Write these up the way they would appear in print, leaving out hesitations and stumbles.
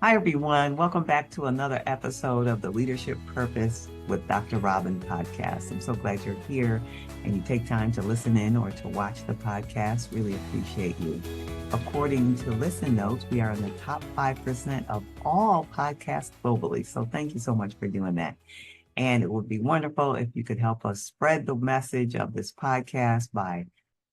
Hi, everyone. Welcome back to another episode of the Leadership Purpose with Dr. Robin podcast. I'm so glad you're here and you take time to listen in or to watch the podcast. Really appreciate you. According to Listen Notes, we are in the top 5% of all podcasts globally. So thank you so much for doing that. And it would be wonderful if you could help us spread the message of this podcast by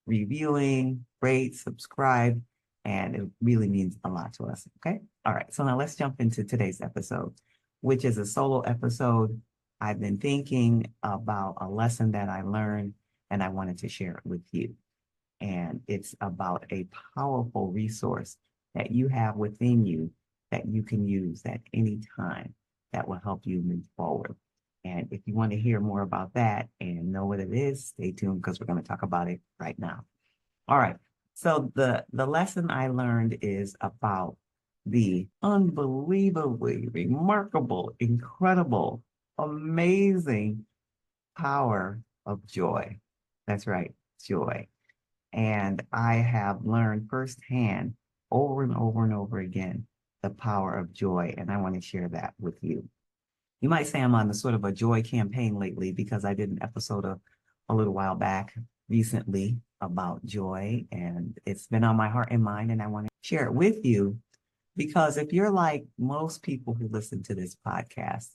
reviewing, rate, subscribe, and it really means a lot to us. Okay. All right. So now let's jump into today's episode, which is a solo episode. I've been thinking about a lesson that I learned and I wanted to share it with you. And it's about a powerful resource that you have within you that you can use at any time that will help you move forward. And if you want to hear more about that and know what it is, stay tuned because we're going to talk about it right now. All right. So the lesson I learned is about the unbelievably remarkable, incredible, amazing power of joy. That's right, joy. And I have learned firsthand over and over and over again the power of joy. And I want to share that with you. You might say I'm on the sort of a joy campaign lately because I did an episode a little while back recently about joy, and it's been on my heart and mind, and I want to share it with you because if you're like most people who listen to this podcast,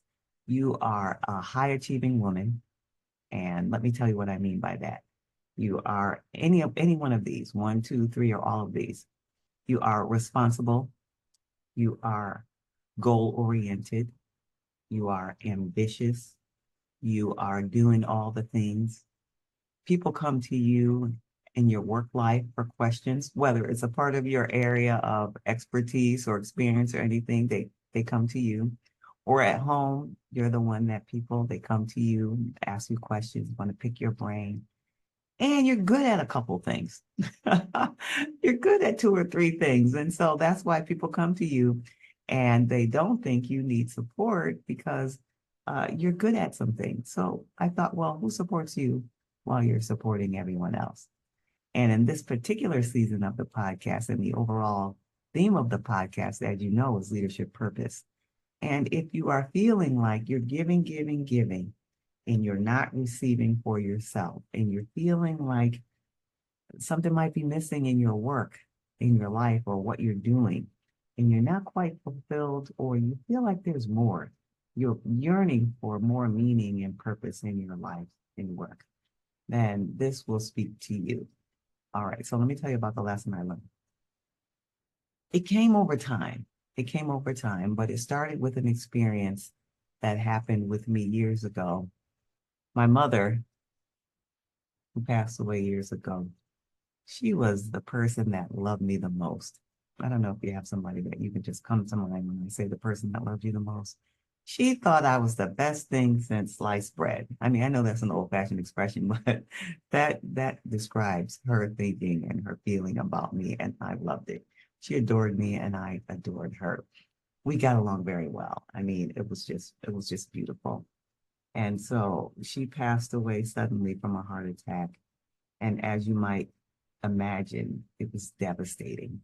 you are a high achieving woman. And let me tell you what I mean by that. You are any one of these, one, two, three, or all of these. You are responsible, you are goal oriented, you are ambitious, you are doing all the things. People come to you in your work life for questions, whether it's a part of your area of expertise or experience or anything, they come to you. Or at home, you're the one that they come to you, ask you questions, want to pick your brain. And you're good at a couple things. You're good at two or three things. And so that's why people come to you and they don't think you need support because you're good at some things. So I thought, well, who supports you while you're supporting everyone else? And in this particular season of the podcast and the overall theme of the podcast, as you know, is leadership purpose. And if you are feeling like you're giving, giving, giving, and you're not receiving for yourself, and you're feeling like something might be missing in your work, in your life, or what you're doing, and you're not quite fulfilled, or you feel like there's more, you're yearning for more meaning and purpose in your life and work, then this will speak to you. All right, so let me tell you about the lesson I learned. It came over time. It came over time, but it started with an experience that happened with me years ago. My mother, who passed away years ago, she was the person that loved me the most. I don't know if you have somebody that you can just come to mind when I say the person that loved you the most. She thought I was the best thing since sliced bread. I mean, I know that's an old-fashioned expression, but that describes her thinking and her feeling about me, and I loved it. She adored me, and I adored her. We got along very well. I mean, it was just beautiful. And so she passed away suddenly from a heart attack. And as you might imagine, it was devastating,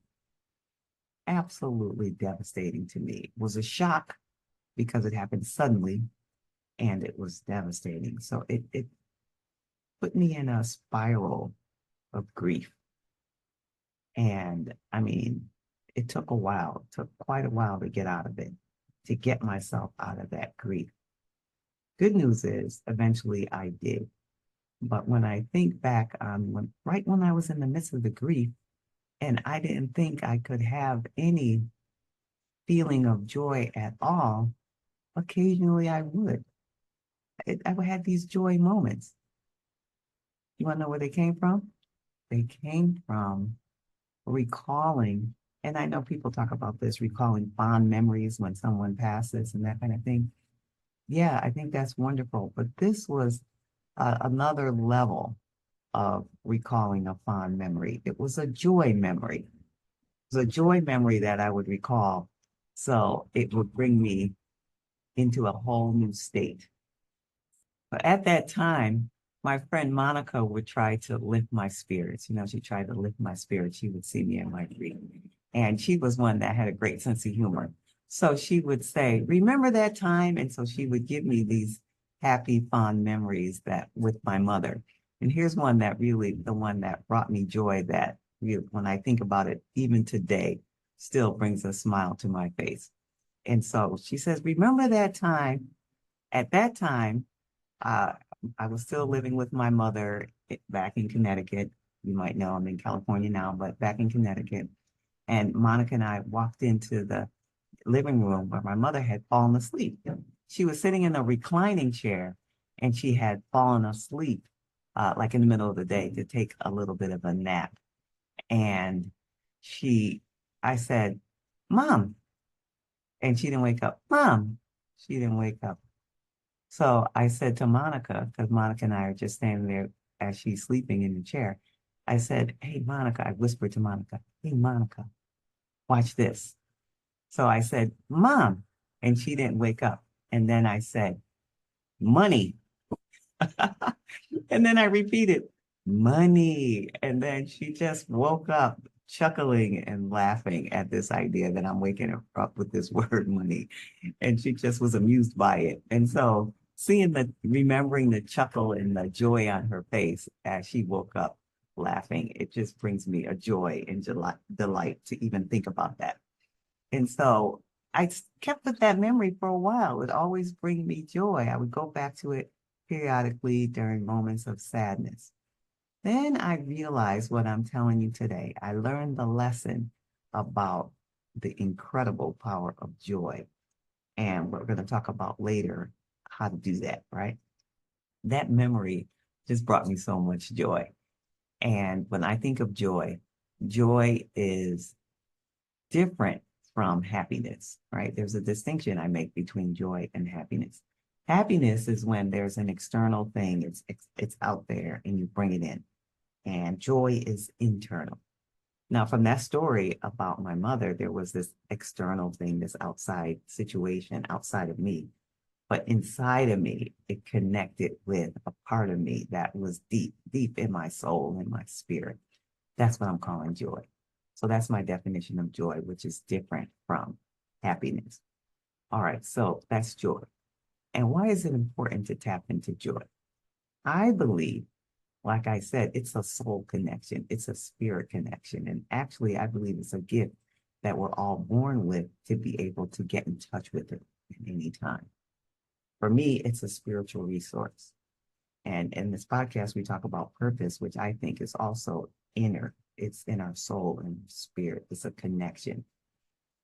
absolutely devastating to me. It was a shock because it happened suddenly and it was devastating. So it put me in a spiral of grief. And I mean, it took a while, it took quite a while to get out of it, to get myself out of that grief. Good news is, eventually I did. But when I think back on right when I was in the midst of the grief, and I didn't think I could have any feeling of joy at all, occasionally I would. I would have these joy moments. You want to know where they came from? They came from recalling, and I know people talk about this, recalling fond memories when someone passes and that kind of thing. Yeah, I think that's wonderful. But this was another level of recalling a fond memory. It was a joy memory. It was a joy memory that I would recall. So it would bring me into a whole new state. But at that time, my friend Monica would try to lift my spirits. You know, she tried to lift my spirits. She would see me in my dream. And she was one that had a great sense of humor. So she would say, remember that time? And so she would give me these happy, fond memories that with my mother. And here's one that really, the one that brought me joy that really, when I think about it, even today, still brings a smile to my face. And so she says, remember that time? At that time, uh, I was still living with my mother back in Connecticut. You might know I'm in California now, but back in Connecticut. And Monica and I walked into the living room where my mother had fallen asleep. She was sitting in a reclining chair and she had fallen asleep, like in the middle of the day to take a little bit of a nap. And she, I said, Mom, and she didn't wake up. Mom, she didn't wake up. So I said to Monica, because Monica and I are just standing there as she's sleeping in the chair. I said, Hey, Monica, I whispered to Monica, Hey, Monica, watch this. So I said, Mom, and she didn't wake up. And then I said, money. And then I repeated, money. And then she just woke up chuckling and laughing at this idea that I'm waking her up with this word money. And she just was amused by it. And so remembering the chuckle and the joy on her face as she woke up laughing, it just brings me a joy and delight to even think about that. And so I kept with that memory for a while. It always bring me joy. I would go back to it periodically during moments of sadness. Then I realized what I'm telling you today. I learned the lesson about the incredible power of joy. And we're going to talk about later how to do that, right? That memory just brought me so much joy. And when I think of joy, joy is different from happiness, right? There's a distinction I make between joy and happiness. Happiness is when there's an external thing, it's out there and you bring it in. And joy is internal. Now, from that story about my mother, there was this external thing, this outside situation outside of me. But inside of me, it connected with a part of me that was deep, deep in my soul, in my spirit. That's what I'm calling joy. So that's my definition of joy, which is different from happiness. All right, so that's joy. And why is it important to tap into joy? I believe, like I said, it's a soul connection, it's a spirit connection. And actually, I believe it's a gift that we're all born with to be able to get in touch with it at any time. For me, it's a spiritual resource. And in this podcast, we talk about purpose, which I think is also inner. It's in our soul and spirit. It's a connection.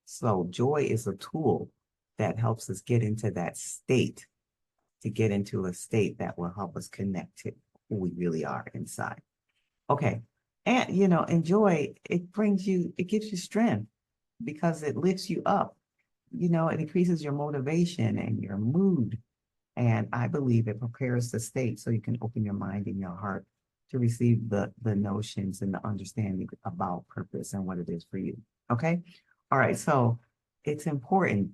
So joy is a tool that helps us get into that state, to get into a state that will help us connect to who we really are inside. Okay. And, and joy, it gives you strength because it lifts you up. It increases your motivation and your mood. And I believe it prepares the state so you can open your mind and your heart to receive the notions and the understanding about purpose and what it is for you. Okay. All right. So it's important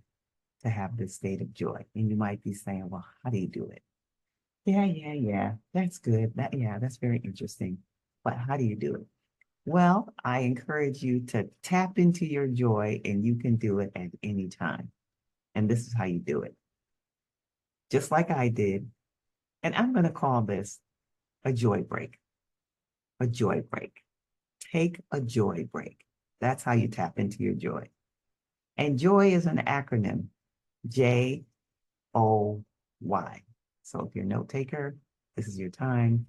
to have this state of joy. And you might be saying, well, how do you do it? Yeah. That's good. That's very interesting. But how do you do it? Well, I encourage you to tap into your joy and you can do it at any time. And this is how you do it. Just like I did. And I'm going to call this a joy break. A joy break. Take a joy break. That's how you tap into your joy. And joy is an acronym, J O Y. So if you're a note taker, this is your time.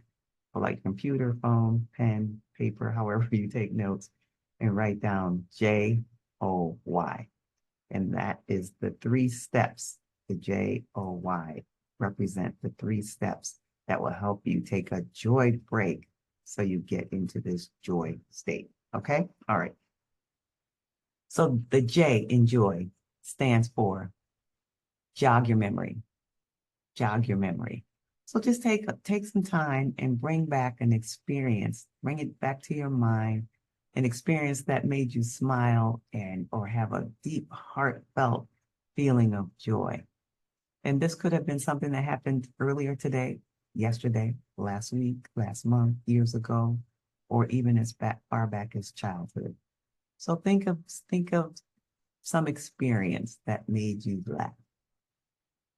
Or like computer, phone, pen, paper, however you take notes, and write down JOY. And that is the 3 steps. The JOY represent the 3 steps that will help you take a joy break so you get into this joy state. Okay? All right. So the J in joy stands for jog your memory. Jog your memory. So just take some time and bring back an experience, bring it back to your mind, an experience that made you smile or have a deep, heartfelt feeling of joy. And this could have been something that happened earlier today, yesterday, last week, last month, years ago, or even as far back as childhood. So think of some experience that made you laugh.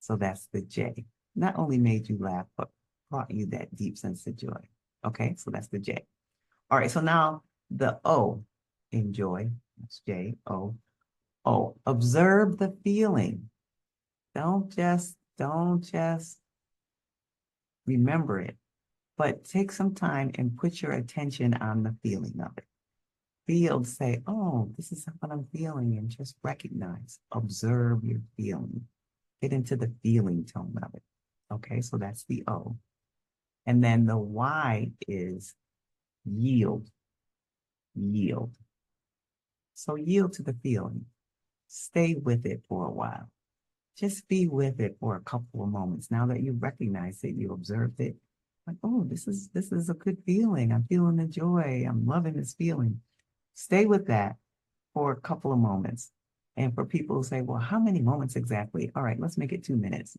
So that's the J. Not only made you laugh, but brought you that deep sense of joy. Okay, so that's the J. All right, so now the O in joy. That's J, O. O, observe the feeling. Don't just remember it, but take some time and put your attention on the feeling of it. Feel, say, oh, this is what I'm feeling, and just recognize, observe your feeling. Get into the feeling tone of it. Okay, so that's the O. And then the Y is yield. Yield. So yield to the feeling. Stay with it for a while. Just be with it for a couple of moments. Now that you recognize it, you observed it, like, oh, this is a good feeling. I'm feeling the joy. I'm loving this feeling. Stay with that for a couple of moments. And for people who say, well, how many moments exactly? All right, let's make it 2 minutes.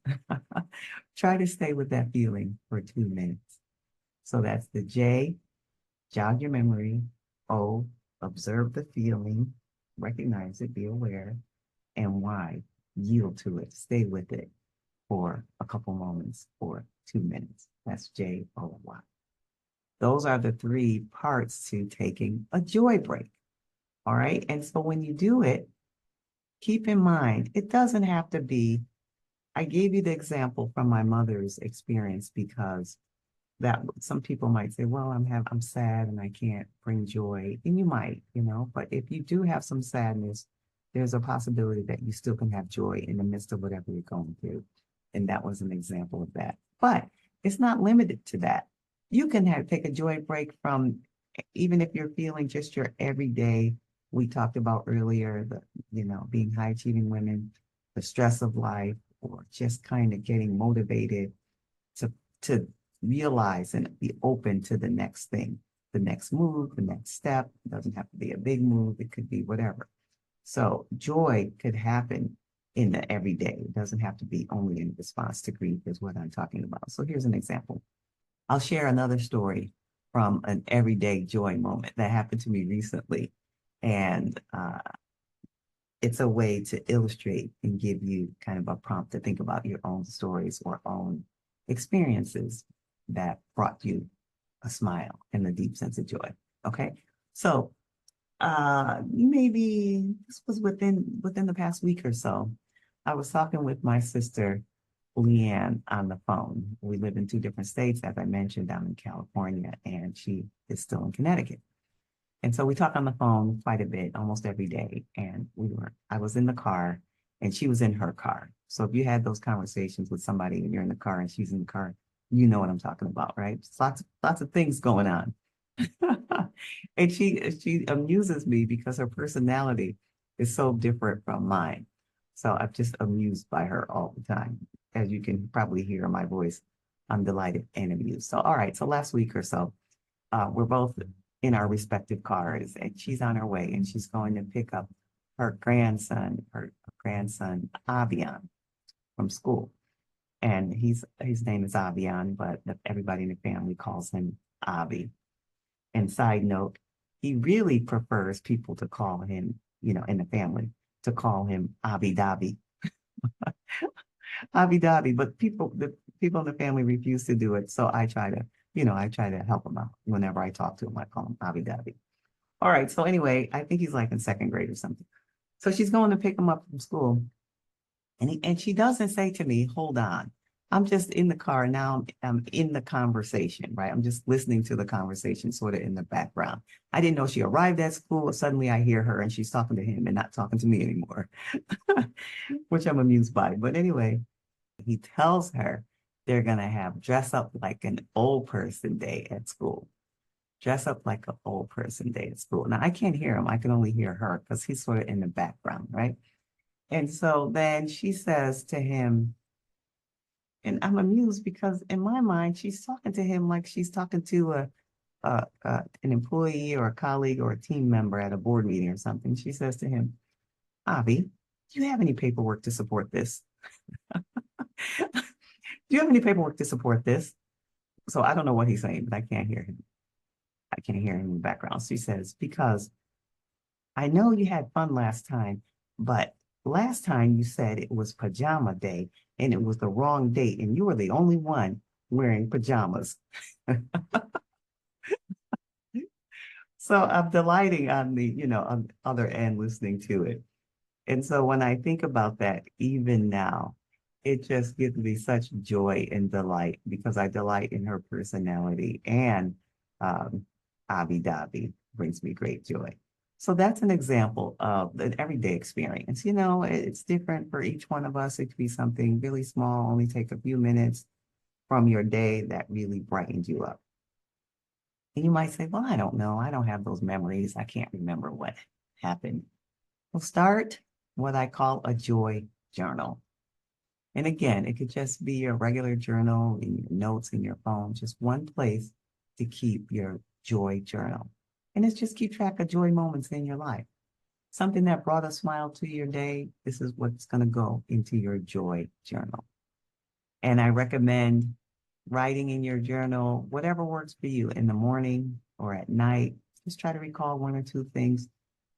Try to stay with that feeling for 2 minutes. So that's the J, jog your memory. O, observe the feeling, recognize it, be aware. And Y, yield to it, stay with it for a couple moments or 2 minutes. That's JOY. Those are the 3 parts to taking a joy break. All right. And so when you do it, keep in mind, it doesn't have to be, I gave you the example from my mother's experience because that some people might say, well, I'm sad and I can't bring joy. And you might, but if you do have some sadness, there's a possibility that you still can have joy in the midst of whatever you're going through. And that was an example of that. But it's not limited to that. You can take a joy break from, even if you're feeling just your everyday, we talked about earlier, being high achieving women, the stress of life, or just kind of getting motivated to realize and be open to the next thing, the next move, the next step. It doesn't have to be a big move. It could be whatever. So joy could happen in the everyday. It doesn't have to be only in response to grief is what I'm talking about. So here's an example. I'll share another story from an everyday joy moment that happened to me recently. And it's a way to illustrate and give you kind of a prompt to think about your own stories or own experiences that brought you a smile and a deep sense of joy. Okay. So maybe this was within the past week or so. I was talking with my sister Leanne on the phone. We live in 2 different states, as I mentioned, down in California, and she is still in Connecticut. And so we talk on the phone quite a bit, almost every day. And I was in the car and she was in her car. So if you had those conversations with somebody and you're in the car and she's in the car, you know what I'm talking about, right? It's lots of things going on. And she amuses me because her personality is so different from mine. So I'm just amused by her all the time. As you can probably hear in my voice, I'm delighted and amused. So, all right. So last week or so, we're both in our respective cars and she's on her way and she's going to pick up her grandson Avian from school. And his name is Avian, but everybody in the family calls him Avi. And side note, he really prefers people to call him, in the family, to call him Avi Dhabi. Avi Dhabi, but the people in the family refuse to do it. So I try to help him out whenever I talk to him. I call him Avi Dhabi. All right. So anyway, I think he's like in 2nd grade or something. So she's going to pick him up from school. And she doesn't say to me, hold on. I'm just in the car now. I'm in the conversation, right? I'm just listening to the conversation sort of in the background. I didn't know she arrived at school. Suddenly I hear her and she's talking to him and not talking to me anymore, which I'm amused by. But anyway, he tells her they're going to have dress up like an old person day at school. Dress up like an old person day at school. Now I can't hear him. I can only hear her because he's sort of in the background, right? And so then she says to him, and I'm amused because in my mind, she's talking to him like she's talking to an employee or a colleague or a team member at a board meeting or something. She says to him, Avi, do you have any paperwork to support this? Do you have any paperwork to support this? So I don't know what he's saying, but I can't hear him. I can't hear him in the background. She says, because I know you had fun last time, But last time you said it was pajama day and it was the wrong date, and you were the only one wearing pajamas. So I'm delighting on the, on the other end listening to it. And so when I think about that, even now, it just gives me such joy and delight because I delight in her personality, and um, Avi Dhabi brings me great joy. So that's an example of an everyday experience. It's different for each one of us. It could be something really small, only take a few minutes from your day that really brightens you up. And you might say, well, I don't know. I don't have those memories. I can't remember what happened. Well, start what I call a joy journal. And again, it could just be a regular journal in your notes in your phone, just one place to keep your joy journal. And it's just keep track of joy moments in your life. Something that brought a smile to your day, this is what's going to go into your joy journal. And I recommend writing in your journal, whatever works for you in the morning or at night. Just try to recall one or two things.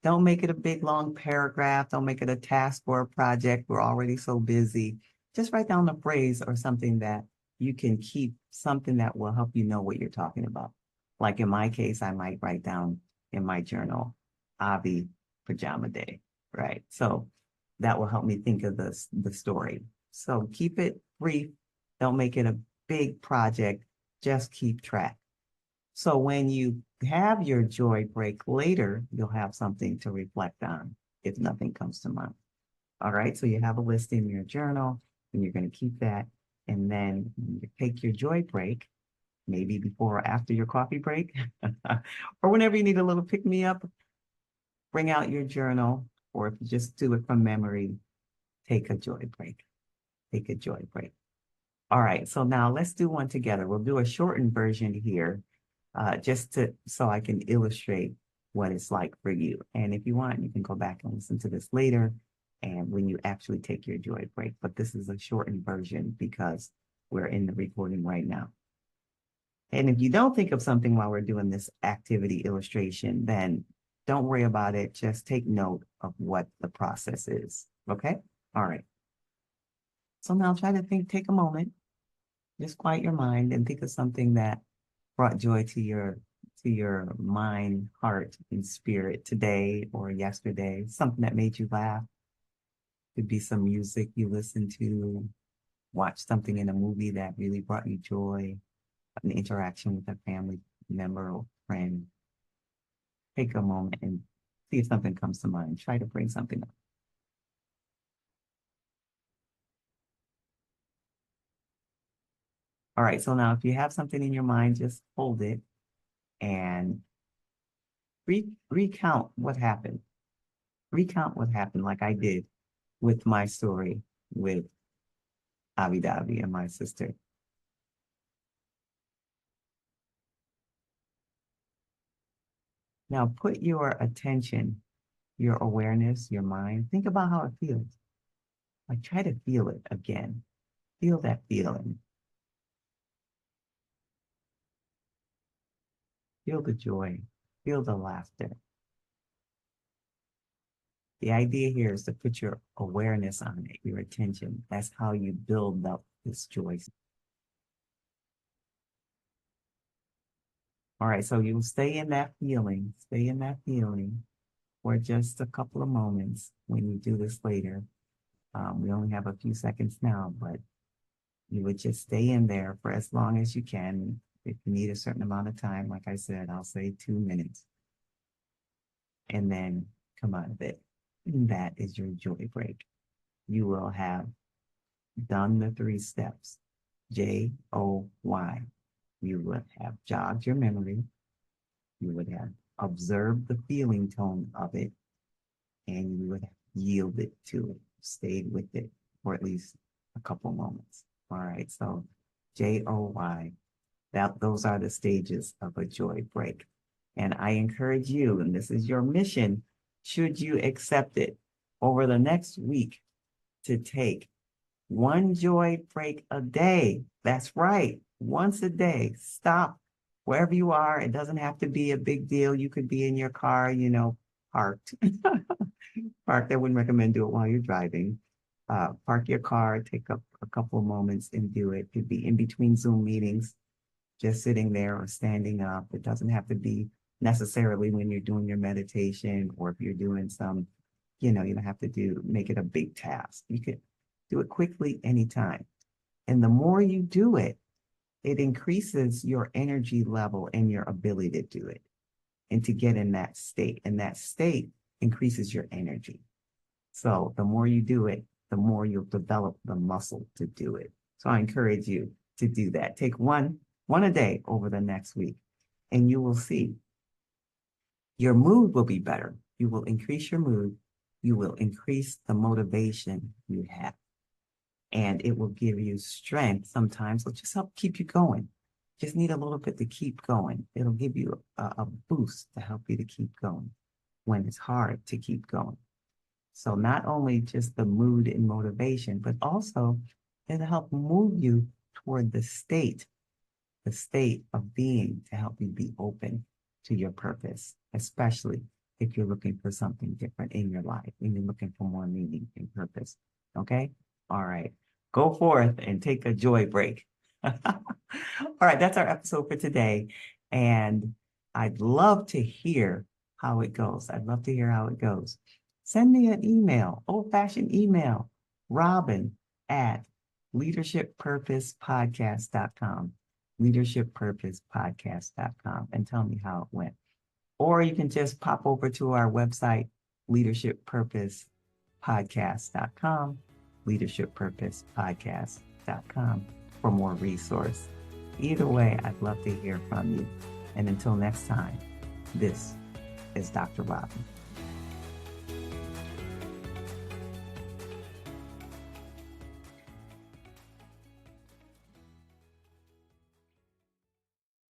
Don't make it a big long paragraph. Don't make it a task or a project. We're already so busy. Just write down a phrase or something that you can keep, something that will help you know what you're talking about. Like in my case, I might write down in my journal, Avi Pajama Day, right? So that will help me think of the story. So keep it brief. Don't make it a big project. Just keep track. So when you have your joy break later, you'll have something to reflect on if nothing comes to mind. All right. So you have a list in your journal and you're going to keep that. And then you take your joy break, maybe before or after your coffee break, or whenever you need a little pick me up, bring out your journal. Or if you just do it from memory, take a joy break. Take a joy break. All right. So now let's do one together. We'll do a shortened version here just so I can illustrate what it's like for you. And if you want, you can go back and listen to this later and when you actually take your joy break. But this is a shortened version because we're in the recording right now. And if you don't think of something while we're doing this activity illustration, then don't worry about it. Just take note of what the process is. Okay? All right. So now try to take a moment, just quiet your mind and think of something that brought joy to your mind, heart, and spirit today or yesterday, something that made you laugh. Could be some music you listened to, watch something in a movie that really brought you joy, an interaction with a family member or friend. Take a moment and see if something comes to mind. Try to bring something up. All right, so now if you have something in your mind, just hold it and recount what happened. Recount what happened like I did with my story with Avi Dhabi and my sister. Now put your attention, your awareness, your mind, think about how it feels. Like try to feel it again. Feel that feeling. Feel the joy. Feel the laughter. The idea here is to put your awareness on it, your attention. That's how you build up this joy. All right, so you'll stay in that feeling for just a couple of moments when you do this later. We only have a few seconds now, but you would just stay in there for as long as you can. If you need a certain amount of time, like I said, I'll say 2 minutes and then come out of it. And that is your joy break. You will have done the 3 steps, JOY. You would have jogged your memory. You would have observed the feeling tone of it, and you would have yielded to it, stayed with it for at least a couple moments. All right, so JOY, those are the stages of a joy break. And I encourage you, and this is your mission, should you accept it, over the next week to take one joy break a day. That's right, once a day. Stop wherever you are. It doesn't have to be a big deal. You could be in your car, parked. Park, I wouldn't recommend do it while you're driving. Park your car, take up a couple of moments and do it. Could be in between Zoom meetings, just sitting there or standing up. It doesn't have to be necessarily when you're doing your meditation or if you're doing some, you don't have to make it a big task. You could do it quickly anytime. And the more you do it, it increases your energy level and your ability to do it and to get in that state. And that state increases your energy. So the more you do it, the more you'll develop the muscle to do it. So I encourage you to do that. Take one a day over the next week, and you will see your mood will be better. You will increase your mood. You will increase the motivation you have, and it will give you strength sometimes. It'll just help keep you going. Just need a little bit to keep going. It'll give you a boost to help you to keep going when it's hard to keep going. So not only just the mood and motivation, but also it'll help move you toward the state of being to help you be open to your purpose, especially if you're looking for something different in your life and you're looking for more meaning and purpose. Okay? All right. Go forth and take a joy break. All right, that's our episode for today. And I'd love to hear how it goes. I'd love to hear how it goes. Send me an email, old-fashioned email, Robin@leadershippurposepodcast.com, leadershippurposepodcast.com, and tell me how it went. Or you can just pop over to our website, leadershippurposepodcast.com, leadershippurposepodcast.com for more resource. Either way, I'd love to hear from you. And until next time, this is Dr. Robin.